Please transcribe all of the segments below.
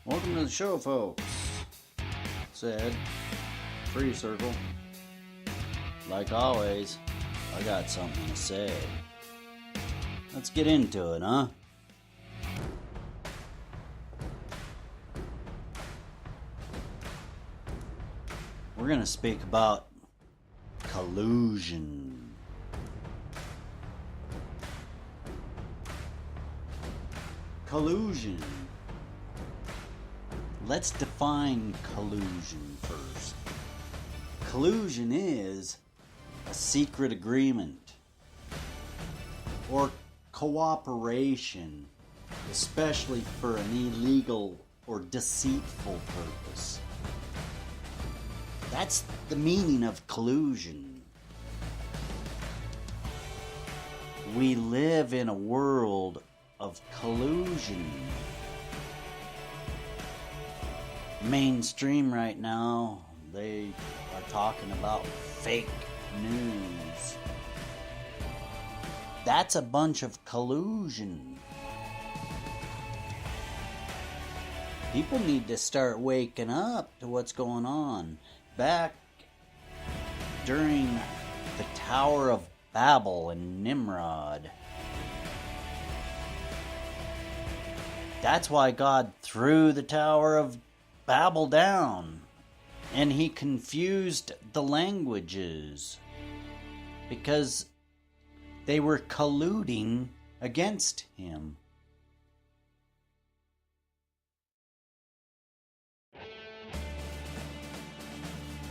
Welcome to the show, folks. Said Free Circle. Like always, I got something to say. Let's get into it, huh? We're gonna speak about collusion. Collusion. Let's define collusion first. Collusion is a secret agreement or cooperation, especially for an illegal or deceitful purpose. That's the meaning of collusion. We live in a world of collusion. Mainstream right now, they are talking about fake news. That's a bunch of collusion. People need to start waking up to what's going on. Back during the Tower of Babel and Nimrod, that's why God threw the Tower of Babel down, and he confused the languages because they were colluding against him.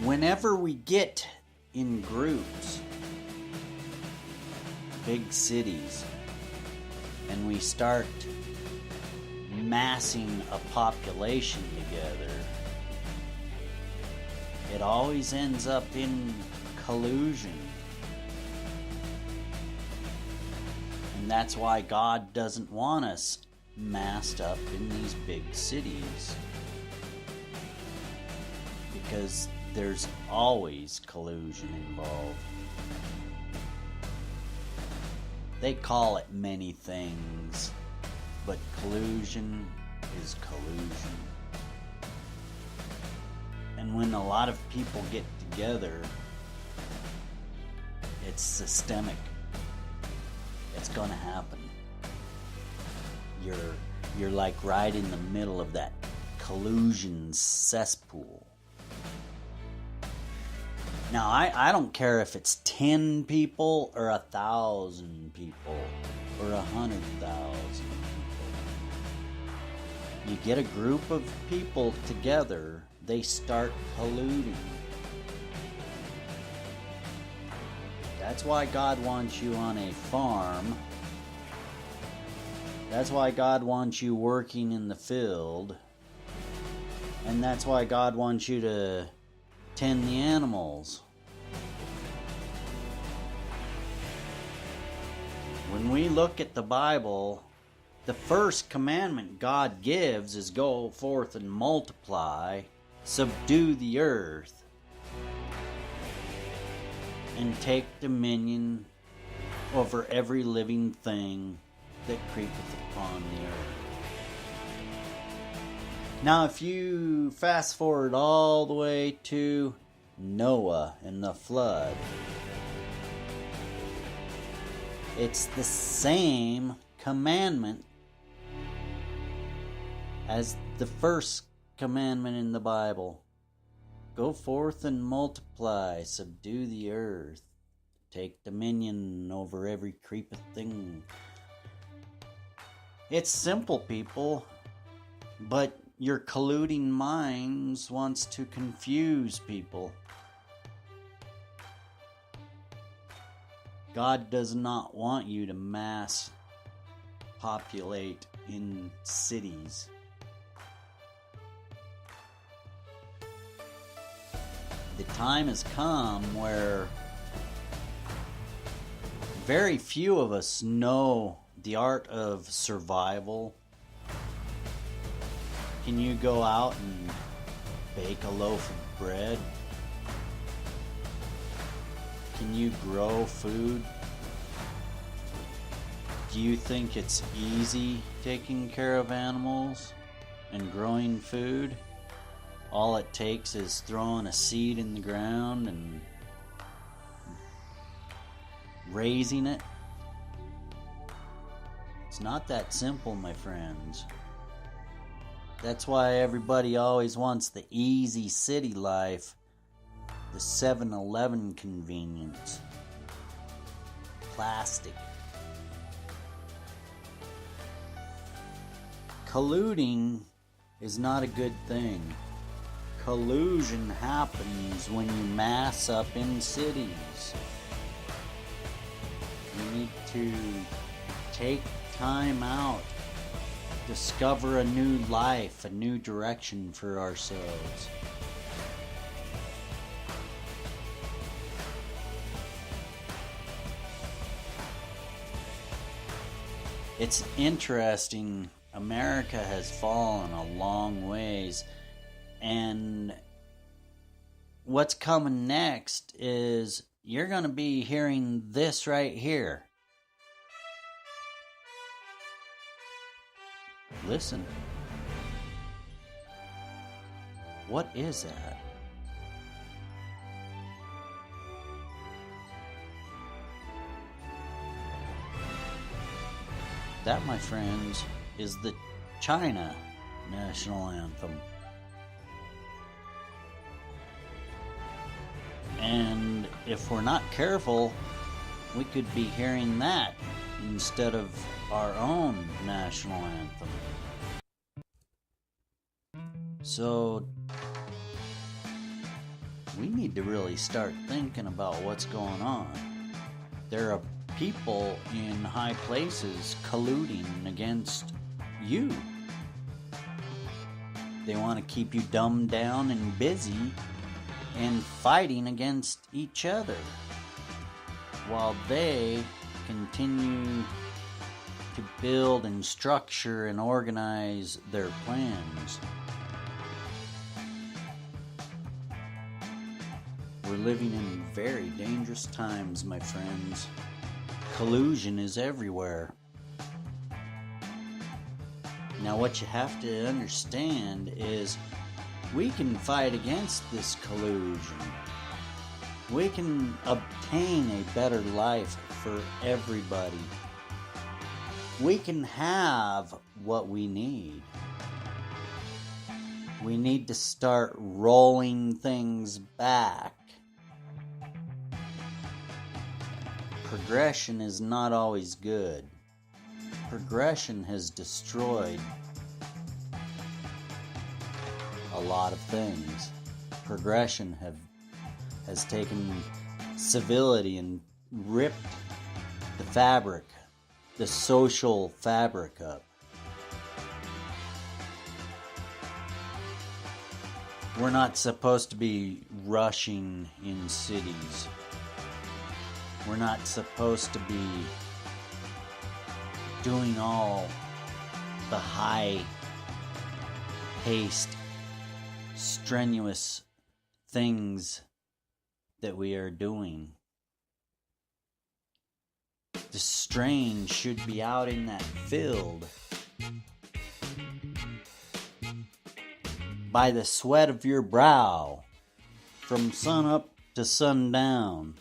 Whenever we get in groups, big cities, and we start massing a population together, it always ends up in collusion. And that's why God doesn't want us massed up in these big cities, because there's always collusion involved. They call it many things, but collusion is collusion. And when a lot of people get together, it's systemic. It's gonna happen. You're like right in the middle of that collusion cesspool. Now, I don't care if it's 10 people or 1,000 people or 100,000 people. You get a group of people together, they start colluding. That's why God wants you on a farm. That's why God wants you working in the field. And that's why God wants you to tend the animals. When we look at the Bible, the first commandment God gives is go forth and multiply, subdue the earth, and take dominion over every living thing that creepeth upon the earth. Now, if you fast forward all the way to Noah and the flood, it's the same commandment as the first commandment in the Bible. Go forth and multiply, subdue the earth, take dominion over every creeping thing. It's simple, people, but your colluding minds wants to confuse people. God does not want you to mass populate in cities. The time has come where very few of us know the art of survival. Can you go out and bake a loaf of bread? Can you grow food? Do you think it's easy taking care of animals? and growing food. All it takes is throwing a seed in the ground and raising it. It's not that simple, my friends. That's why everybody always wants the easy city life, the 7-Eleven convenience. Plastic. Colluding is not a good thing. Collusion happens when you mass up in cities. We need to take time out, discover a new life, a new direction for ourselves. It's interesting. America has fallen a long ways, and what's coming next is you're going to be hearing this right here. Listen. What is that? That, my friends, is the China national anthem. And if we're not careful, we could be hearing that instead of our own national anthem. So we need to really start thinking about what's going on. There are people in high places colluding against you. They want to keep you dumbed down and busy and fighting against each other while they continue to build and structure and organize their plans. We're living in very dangerous times, my friends. Collusion is everywhere. Now, what you have to understand is we can fight against this collusion. We can obtain a better life for everybody. We can have what we need. We need to start rolling things back. Progression is not always good. Progression has destroyed a lot of things. Progression has taken civility and ripped the fabric, the social fabric up. We're not supposed to be rushing in cities. We're not supposed to be doing all the high-paced, strenuous things that we are doing. The strain should be out in that field by the sweat of your brow from sun up to sundown.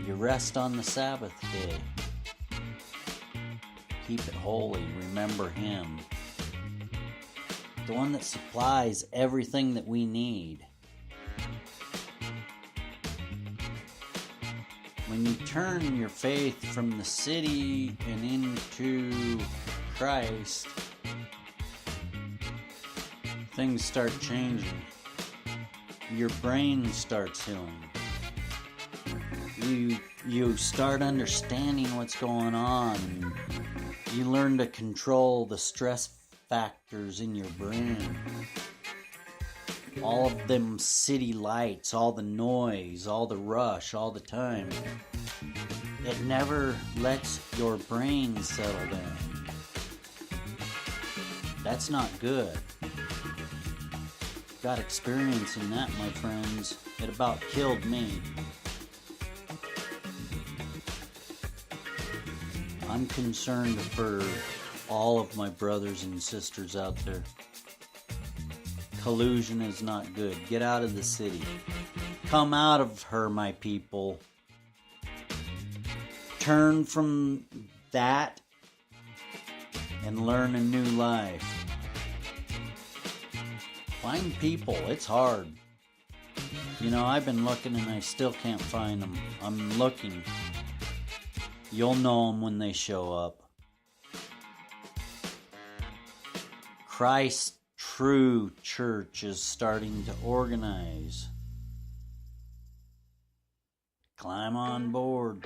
You rest on the Sabbath day. Keep it holy. Remember Him. The one that supplies everything that we need. When you turn your faith from the city and into Christ, things start changing. Your brain starts healing. You start understanding what's going on. You learn to control the stress factors in your brain. All of them city lights, all the noise, all the rush, all the time. It never lets your brain settle down. That's not good. Got experience in that, my friends. It about killed me. I'm concerned for all of my brothers and sisters out there. Collusion is not good. Get out of the city. Come out of her, my people. Turn from that and learn a new life. Find people. It's hard. You know, I've been looking and I still can't find them. I'm looking. You'll know them when they show up. Christ's true church is starting to organize. Climb on board.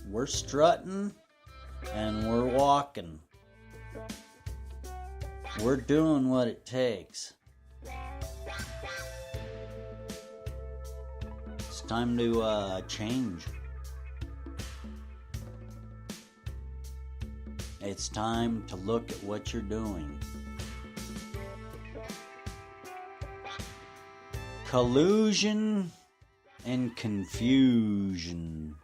We're strutting and we're walking. We're doing what it takes. It's time to change. It's time to look at what you're doing. Collusion and confusion.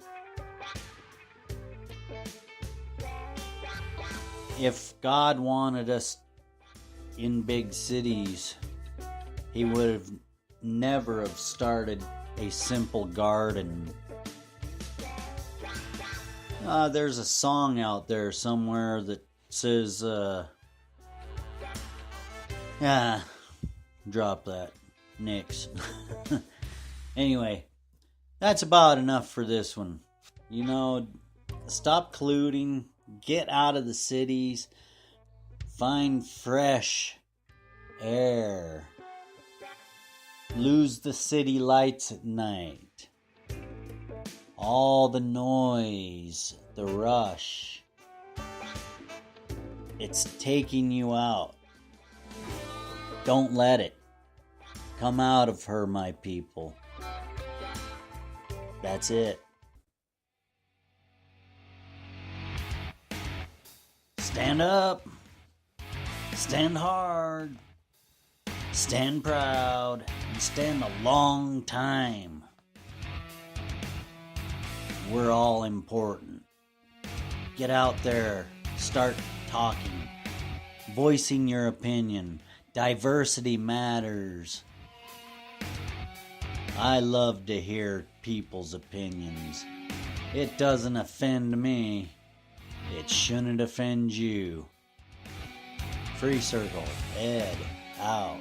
If God wanted us in big cities, He would have never have started a simple garden. There's a song out there somewhere that says, drop that. Nix. Anyway, that's about enough for this one. You know, stop colluding, get out of the cities, find fresh air, lose the city lights at night, all the noise, the rush, it's taking you out. Don't let it. Come out of her, my people. That's it. Stand up. Stand hard. Stand proud. And stand a long time. We're all important. Get out there. Start talking. Voicing your opinion. Diversity matters. I love to hear people's opinions. It doesn't offend me. It shouldn't offend you. Free Circle, Ed, out.